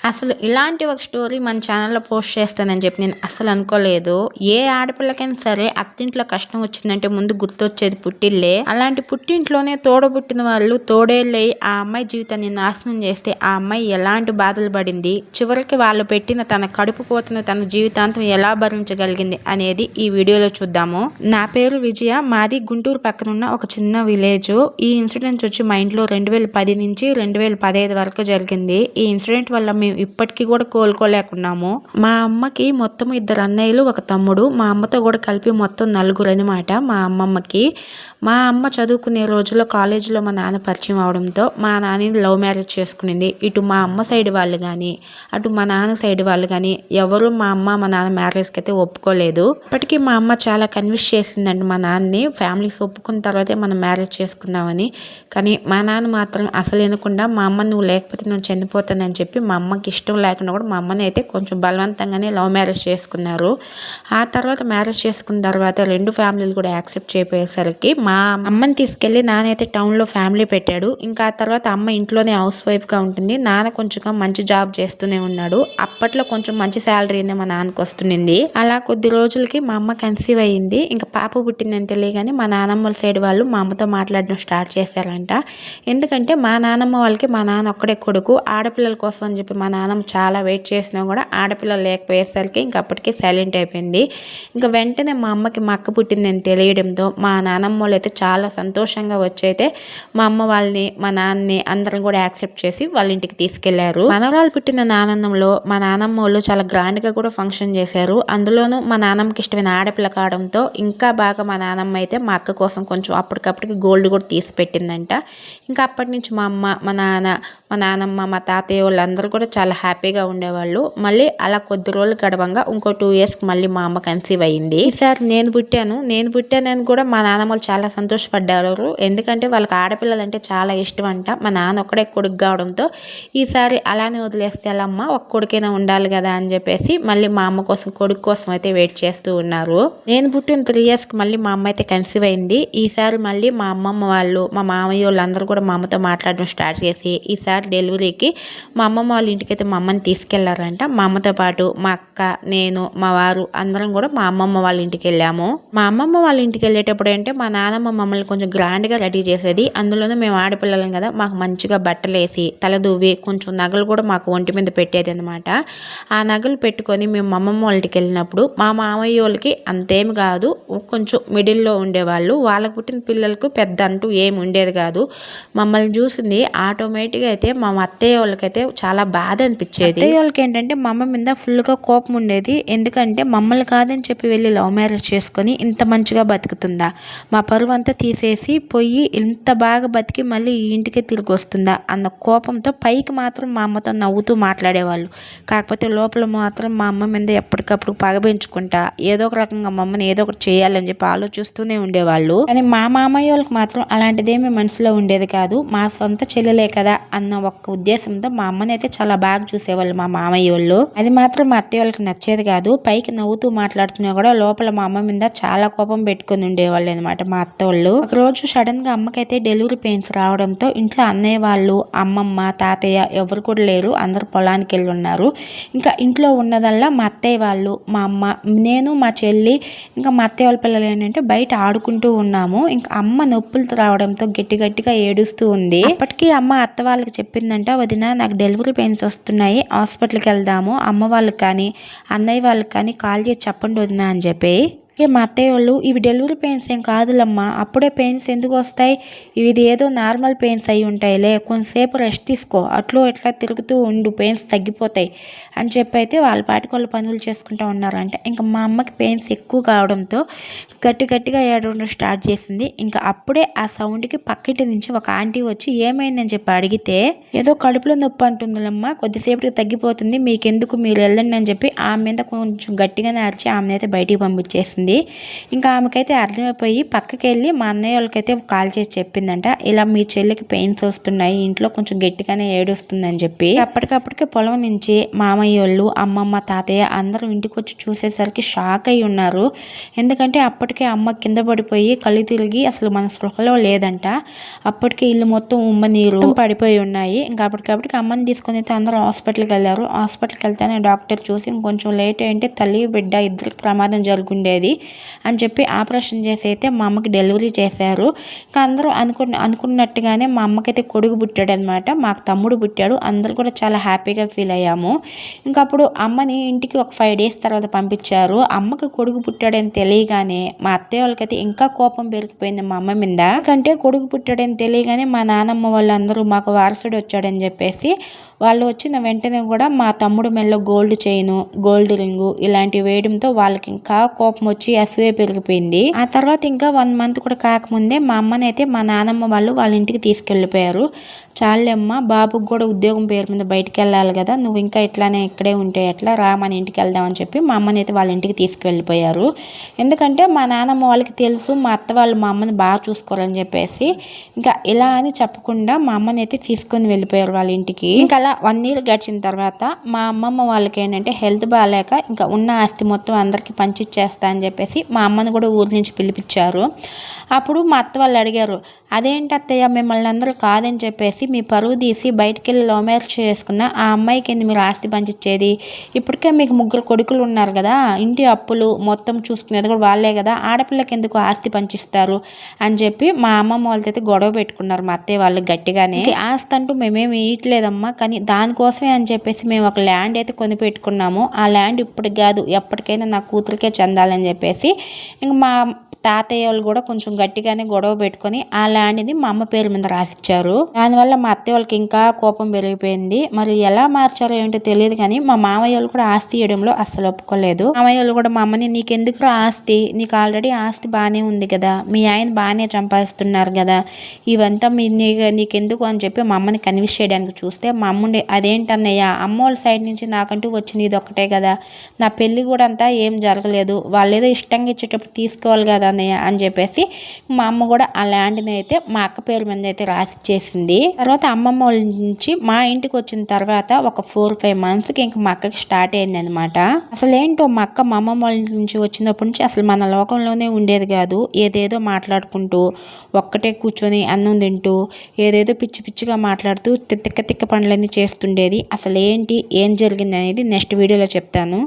అసలు ఇలాంటి ఒక స్టోరీ మన ఛానల్‌లో పోస్ట్ చేస్తానని చెప్పి నేను అస్సలు అనుకోలేదు. ఏ ఆడపిల్లకైనా సరే అత్తింట్లో కష్టం వచ్చిందంటే ముందు గుర్తొచ్చేది పుట్టిల్లే. అలాంటి పుట్టింట్లోనే తోడబుట్టిన వాళ్ళు తోడేళ్ళై ఆ అమ్మాయి జీవితాన్ని నాశనం చేస్తే ఆ అమ్మాయి ఎలాంటి బాధలు పడింది, చివరికి వాళ్ళు పెట్టిన తన కడుపు కోతను తన జీవితాంతం ఎలా భరించగలిగింది అనేది ఈ వీడియోలో చూద్దాము. నా పేరు విజయ. మాది గుంటూరు పక్కనున్న ఒక చిన్న విలేజ్. ఈ ఇన్సిడెంట్ వచ్చి మా ఇంట్లో 2010 నుంచి 2015 వరకు జరిగింది. ఈ ఇన్సిడెంట్ వల్ల మేము ఇప్పటికీ కూడా కోలుకోలేకున్నాము. మా అమ్మకి మొత్తం 2 అన్నయ్యలు, 1 తమ్ముడు. మా అమ్మతో కూడా కలిపి మొత్తం 4 అనమాట మా అమ్మమ్మకి. మా అమ్మ చదువుకునే రోజుల్లో కాలేజీలో మా నాన్న పరిచయం అవడంతో మా నాన్నని లవ్ మ్యారేజ్ చేసుకునింది. ఇటు మా అమ్మ సైడ్ వాళ్ళు కానీ అటు మా నాన్న సైడ్ వాళ్ళు కానీ ఎవరు మా అమ్మ మా నాన్న మ్యారేజ్కి అయితే ఒప్పుకోలేదు. ఇప్పటికీ మా అమ్మ చాలా కన్విన్స్ చేసిందండి మా నాన్నని, ఫ్యామిలీస్ ఒప్పుకున్న తర్వాతే మనం మ్యారేజ్ చేసుకుందామని. కానీ మా నాన్న మాత్రం అసలు వినకుండా మా అమ్మ నువ్వు లేకపోతే నేను చనిపోతానని చెప్పి మా అమ్మకి ఇష్టం లేకుండా కూడా మా అమ్మని అయితే కొంచెం బలవంతంగానే లవ్ మ్యారేజ్ చేసుకున్నారు. ఆ తర్వాత మ్యారేజ్ చేసుకున్న తర్వాత 2 ఫ్యామిలీలు కూడా యాక్సెప్ట్ చేయపోయేసరికి మా అమ్మని తీసుకెళ్ళి నాన్న అయితే టౌన్లో ఫ్యామిలీ పెట్టాడు. ఇంకా ఆ తర్వాత అమ్మ ఇంట్లోనే హౌస్ వైఫ్గా ఉంటుంది. నాన్న కొంచెం మంచి జాబ్ చేస్తూనే ఉన్నాడు. అప్పట్లో కొంచెం మంచి శాలరీ మా నాన్నకు వస్తుంది. అలా కొద్ది రోజులకి మా అమ్మ కన్సీవ్ అయ్యింది. ఇంకా పాప పుట్టిందని తెలియగానే మా నాన్నమ్మల సైడ్ వాళ్ళు మా అమ్మతో మాట్లాడడం స్టార్ట్ చేశారంట. ఎందుకంటే మా నాన్నమ్మ వాళ్ళకి మా నాన్న ఒక్కడే కొడుకు. ఆడపిల్లల కోసం అని చెప్పి మా నాన్నమ్మ చాలా వెయిట్ చేసినా కూడా ఆడపిల్లలు లేకపోయేసరికి ఇంక అప్పటికే సైలెంట్ అయిపోయింది. ఇంకా వెంటనే మా అమ్మకి మా అక్క పుట్టిందని తెలియడంతో మా నాన్నమ్మ వాళ్ళు అయితే చాలా సంతోషంగా వచ్చైతే మా అమ్మ వాళ్ళని మా నాన్నని అందరం కూడా యాక్సెప్ట్ చేసి వాళ్ళ ఇంటికి తీసుకెళ్లారు. మనవరాలు పుట్టిన ఆనందంలో మా నాన్నమ్మ వాళ్ళు చాలా గ్రాండ్గా కూడా ఫంక్షన్ చేశారు. అందులోనూ మా నాన్నమ్మకి ఇష్టమైన ఆడపిల్ల కావడంతో ఇంకా బాగా మా నాన్నమ్మ అయితే మా అక్క కోసం కొంచెం అప్పటికప్పటికి గోల్డ్ కూడా తీసి పెట్టిందంట. ఇంకా అప్పటి నుంచి మా అమ్మ మా నాన్న మా నాన్నమ్మ మా తాతయ్య వాళ్ళందరూ కూడా చాలా హ్యాపీగా ఉండేవాళ్ళు. మళ్ళీ అలా కొద్ది రోజులు గడవంగా ఇంకో 2 ఇయర్స్కి మళ్ళీ మా అమ్మ కన్సీవ్ అయ్యింది. ఈసారి నేను పుట్టానని కూడా మా నాన్నమ్మ చాలా సంతోషపడ్డారు. ఎందుకంటే వాళ్ళకి ఆడపిల్లలు అంటే చాలా ఇష్టం అంట. మా నాన్న ఒక్కడే కొడుకు కావడంతో ఈసారి అలానే వదిలేస్తే ఎలా అమ్మ, ఒక కొడుకైనా ఉండాలి కదా అని చెప్పేసి మళ్ళీ మా అమ్మ కోసం కొడుకు కోసం అయితే వెయిట్ చేస్తూ ఉన్నారు. నేను పుట్టిన 3 ఇయర్స్కి మళ్ళీ మా అమ్మ అయితే కన్సీవ్ అయింది. ఈసారి మళ్ళీ మా అమ్మమ్మ వాళ్ళు మా మామయ్య వాళ్ళందరూ కూడా మా అమ్మతో మాట్లాడడం స్టార్ట్ చేసి ఈసారి డెలివరీకి మా అమ్మమ్మ వాళ్ళ ఇంటికి అయితే మా అమ్మని తీసుకెళ్లారంట. మా అమ్మతో పాటు మా అక్క, నేను, మా వారు అందరం కూడా మా అమ్మమ్మ వాళ్ళ ఇంటికి వెళ్ళాము. మా అమ్మమ్మ వాళ్ళ ఇంటికి వెళ్ళేటప్పుడు అంటే మా నాన్నమ్మ మమ్మల్ని కొంచెం గ్రాండ్గా రెడీ చేసేది. అందులోనూ మేము ఆడపిల్లలం కదా, మాకు మంచిగా బట్టలు వేసి తల దువ్వి కొంచెం నగలు కూడా మాకు ఒంటి మీద పెట్టేది అనమాట. ఆ నగలు పెట్టుకొని మేము మా అమ్మమ్మ వాళ్ళ ఇంటికి వెళ్ళినప్పుడు మా మామయ్య వాళ్ళకి అంతేమి కాదు, కొంచెం మిడిల్లో ఉండేవాళ్ళు. వాళ్ళకు పుట్టిన పిల్లలకు పెద్ద అంటూ ఏమి ఉండేది కాదు. మమ్మల్ని చూసింది ఆటోమేటిక్గా అయితే మా అత్తయ్య వాళ్ళకైతే చాలా బాధ అనిపించేది. అత్తయ్య వాళ్ళకి ఏంటంటే మా అమ్మ మీద ఫుల్గా కోపం ఉండేది. ఎందుకంటే మమ్మల్ని కాదని చెప్పి వెళ్ళి లవ్ మ్యారేజ్ చేసుకొని ఇంత మంచిగా బతుకుతుందా, మా పరువు అంతా తీసేసి పోయి ఇంత బాగా బతికి మళ్ళీ ఈ ఇంటికే తిరిగి వస్తుందా అన్న కోపంతో పైకి మాత్రం మా అమ్మతో నవ్వుతూ మాట్లాడేవాళ్ళు. కాకపోతే లోపల మాత్రం మా అమ్మ మీద ఎప్పటికప్పుడు పగ పెంచుకుంటా ఏదో ఒక రకంగా మా అమ్మని ఏదో ఒకటి చేయాలని చెప్పి ఆలోచిస్తూనే ఉండేవాళ్ళు. కానీ మా మామయ్య వాళ్ళకి మాత్రం అలాంటిదేమీ మనసులో ఉండేది కాదు. మా సొంత చెల్లెలే కదా అన్న ఒక్క ఉద్దేశంతో మా అమ్మని అయితే చాలా బాగా చూసేవాళ్ళు మా మామయ్య వాళ్ళు. అది మాత్రం మా అత్తయ్య వాళ్ళకి నచ్చేది కాదు. పైకి నవ్వుతూ మాట్లాడుతున్నా కూడా లోపల మా అమ్మ మీద చాలా కోపం పెట్టుకుని ఉండేవాళ్ళు అనమాట మా అత్త వాళ్ళు. ఒక రోజు సడన్ గా అమ్మకైతే డెలివరీ పెయిన్స్ రావడంతో ఇంట్లో అన్నయ్య వాళ్ళు, అమ్మమ్మ, తాతయ్య ఎవరు కూడా లేరు. అందరు పొలానికి వెళ్ళి ఉన్నారు. ఇంకా ఇంట్లో ఉన్నదల్లా మా అత్తయ్య వాళ్ళు, మా అమ్మ, నేను, మా చెల్లి, ఇంకా మా అత్తయ్య వాళ్ళ పిల్లలు ఏంటంటే బయట ఆడుకుంటూ ఉన్నాము. ఇంకా అమ్మ నొప్పులు రావడంతో గట్టిగా ఏడుస్తూ ఉంది. అప్పటికి అమ్మ అత్త వాళ్ళకి చెప్పిందంట, వదిన నాకు డెలివరీ పెయిన్స్ వస్తున్నాయి, హాస్పిటల్కి వెళ్దాము, అమ్మ వాళ్ళకి కానీ అన్నయ్య వాళ్ళకి కానీ కాల్ చేసి చెప్పండి వదిన అని చెప్పి. మా అత్తయ్య వాళ్ళు ఇవి డెలివరీ పెయిన్స్ ఏం కాదులమ్మా, అప్పుడే పెయిన్స్ ఎందుకు వస్తాయి, ఇది ఏదో నార్మల్ పెయిన్స్ అయి ఉంటాయిలే, కొంతసేపు రెస్ట్ తీసుకో, అట్లో ఎట్లా తిరుగుతూ ఉండు, పెయిన్స్ తగ్గిపోతాయి అని చెప్పి అయితే వాళ్ళ పాటికి వాళ్ళు పనులు చేసుకుంటూ ఉన్నారంట. ఇంకా మా అమ్మకి పెయిన్స్ ఎక్కువ కావడంతో గట్టిగా ఏడవడం స్టార్ట్ చేసింది. ఇంకా అప్పుడే ఆ సౌండ్కి పక్కింటి నుంచి ఒక ఆంటీ వచ్చి ఏమైందని చెప్పి అడిగితే, ఏదో కడుపులో నొప్పి అంటుందిలమ్మా, కొద్దిసేపటికి తగ్గిపోతుంది, మీకెందుకు మీరు వెళ్ళండి అని చెప్పి ఆమె మీద కొంచెం గట్టిగానే అరిచి ఆమెను అయితే బయటికి పంపించేసింది. చెప్పింది. ఇంకా ఆమెకైతే అర్థమైపోయి పక్కకి వెళ్ళి మా అన్నయ్య వాళ్ళకైతే కాల్ చేసి చెప్పిందంట, ఇలా మీ చెల్లికి పెయిన్స్ వస్తున్నాయి, ఇంట్లో కొంచెం గట్టిగానే ఏడుస్తుందని చెప్పి. అప్పటికప్పటికే పొలం నుంచి మామయ్య వాళ్ళు, అమ్మమ్మ, తాతయ్య అందరూ ఇంటికి వచ్చి చూసేసరికి షాక్ అయి ఉన్నారు. ఎందుకంటే అప్పటికే అమ్మ కింద పడిపోయి కళ్ళు తిరిగి అసలు మన స్పృహలో లేదంట. అప్పటికే ఇల్లు మొత్తం ఉమ్మ నీరు పడిపోయి ఉన్నాయి. ఇంకా అప్పటికప్పటికి అమ్మని తీసుకొని అయితే అందరూ హాస్పిటల్కి వెళ్ళారు. హాస్పిటల్కి వెళ్తేనే డాక్టర్ చూసి ఇంకొంచెం లేట్ అయింటే తల్లి బిడ్డ ఇద్దరికి ప్రమాదం జరుగుండేది అని చెప్పి ఆపరేషన్ చేసి అయితే మా అమ్మకి డెలివరీ చేశారు. ఇంకా అందరూ అనుకున్నట్టుగానే మా అమ్మకైతే కొడుకు పుట్టాడు అనమాట. మాకు తమ్ముడు పుట్టాడు. అందరూ కూడా చాలా హ్యాపీగా ఫీల్ అయ్యాము. ఇంకా అప్పుడు అమ్మని ఇంటికి ఒక 5 days తర్వాత పంపించారు. అమ్మకి కొడుకు పుట్టాడని తెలియగానే మా అత్తయ్య వాళ్ళకైతే ఇంకా కోపం పెరిగిపోయింది మా అమ్మ మీద. ఎందుకంటే కొడుకు పుట్టాడని తెలియగానే మా నానమ్మ వాళ్ళందరూ మాకు వారసుడు వచ్చాడని చెప్పేసి వాళ్ళు వచ్చిన వెంటనే కూడా మా తమ్ముడు మెల్లో గోల్డ్ చైను, గోల్డ్ రింగు ఇలాంటివి వేయడంతో వాళ్ళకి ఇంకా కోపం వచ్చి అసూయ పెరిగిపోయింది. ఆ తర్వాత ఇంకా 1 month కూడా కాకముందే మా అమ్మని అయితే మా నానమ్మ వాళ్ళు వాళ్ళ ఇంటికి తీసుకెళ్ళిపోయారు. చాలమ్మ, బాబుకి కూడా ఉద్యోగం పేరు మీద బయటికి వెళ్ళాలి కదా, నువ్వు ఇంకా ఇట్లానే ఇక్కడే ఉంటే ఎట్లా, రా మన ఇంటికి వెళ్దామని చెప్పి మా అమ్మని అయితే వాళ్ళ ఇంటికి తీసుకువెళ్ళిపోయారు. ఎందుకంటే మా నానమ్మ వాళ్ళకి తెలుసు మా అత్త వాళ్ళు మా అమ్మని బాగా చూసుకోవాలని చెప్పేసి ఇంకా ఇలా అని చెప్పకుండా మా అమ్మని అయితే తీసుకొని వెళ్ళిపోయారు వాళ్ళ ఇంటికి. ఇంకా అలా 1 year గడిచిన తర్వాత మా అమ్మమ్మ వాళ్ళకి ఏంటంటే హెల్త్ బాగాలేక ఇంకా ఉన్న ఆస్తి మొత్తం అందరికీ పంచిచ్చేస్తా అని చెప్పేసి మా అమ్మని కూడా ఊరి నుంచి పిలిపించారు. అప్పుడు మా అత్త వాళ్ళు అడిగారు, అదేంటి అత్తయ్య మిమ్మల్ని అందరూ కాదని చెప్పేసి మీ పరువు తీసి బయటికి వెళ్ళి లవ్ మ్యారేజ్ చేసుకున్న ఆ అమ్మాయికి ఏంది మీరు ఆస్తి పంచిచ్చేది, ఇప్పటికే మీకు 3 కొడుకులు ఉన్నారు కదా, ఇంటి అప్పులు మొత్తం చూసుకునేది కూడా వాళ్ళే కదా, ఆడపిల్లకి ఎందుకు ఆస్తి పంచిస్తారు అని చెప్పి మా అమ్మమ్మ వాళ్ళతో అయితే గొడవ పెట్టుకున్నారు మా అత్తయ్య వాళ్ళు గట్టిగానే. ఆస్తి అంటూ మేమేమి ఇయట్లేదమ్మా, కానీ దానికోసమే అని చెప్పేసి మేము ఒక ల్యాండ్ అయితే కొని పెట్టుకున్నాము, ఆ ల్యాండ్ ఇప్పటికి కాదు ఎప్పటికైనా నా కూతురికే చెందాలని చెప్పేసి ఇంక మా తాతయ్య వాళ్ళు కూడా కొంచెం గట్టిగానే గొడవ పెట్టుకొని ఆ ల్యాండ్ని మా అమ్మ పేరు మీద రాసిచ్చారు. దానివల్ల మా అత్తయ్య వాళ్ళకి ఇంకా కోపం పెరిగిపోయింది. మరి ఎలా మార్చారో ఏంటో తెలియదు కానీ మా మామయ్య వాళ్ళు కూడా ఆస్తి ఇవ్వడంలో అస్సలు ఒప్పుకోలేదు. మామయ్య వాళ్ళు కూడా మా అమ్మని, నీకెందుకు ఆస్తి, నీకు ఆల్రెడీ ఆస్తి బాగానే ఉంది కదా, మీ ఆయన బాగానే సంపాదిస్తున్నారు కదా, ఇవంతా నీకెందుకు అని చెప్పి మా అమ్మని కన్విన్స్ చేయడానికి చూస్తే మా అమ్ముండే, అదేంటన్నయ్య అమ్మ వాళ్ళ సైడ్ నుంచి నాకంటూ వచ్చింది ఇది ఒక్కటే కదా, నా పెళ్ళి కూడా అంతా ఏం జరగలేదు, వాళ్ళు ఏదో ఇష్టంగా ఇచ్చేటప్పుడు తీసుకోవాలి కదా అన్నయ్య అని చెప్పేసి మా అమ్మ కూడా ఆ ల్యాండ్ని అయితే మా అక్క పేరు మీద అయితే రాసిచ్చేసింది. తర్వాత అమ్మమ్మ వాళ్ళ నుంచి మా ఇంటికి వచ్చిన తర్వాత ఒక 4-5 monthsకి ఇంకా మా అక్కకి స్టార్ట్ అయింది అనమాట. అసలు ఏంటో మా అక్క మా అమ్మమ్మ వాళ్ళ నుంచి వచ్చినప్పటి నుంచి అసలు మన లోకంలోనే ఉండేది కాదు. ఏదేదో మాట్లాడుకుంటూ ఒక్కటే కూర్చొని అన్నం తింటూ ఏదేదో పిచ్చి పిచ్చిగా మాట్లాడుతూ తిక్క తిక్క పనులన్నీ చేస్తుండేది. అసలు ఏంటి ఏం జరిగింది అనేది నెక్స్ట్ వీడియోలో చెప్తాను.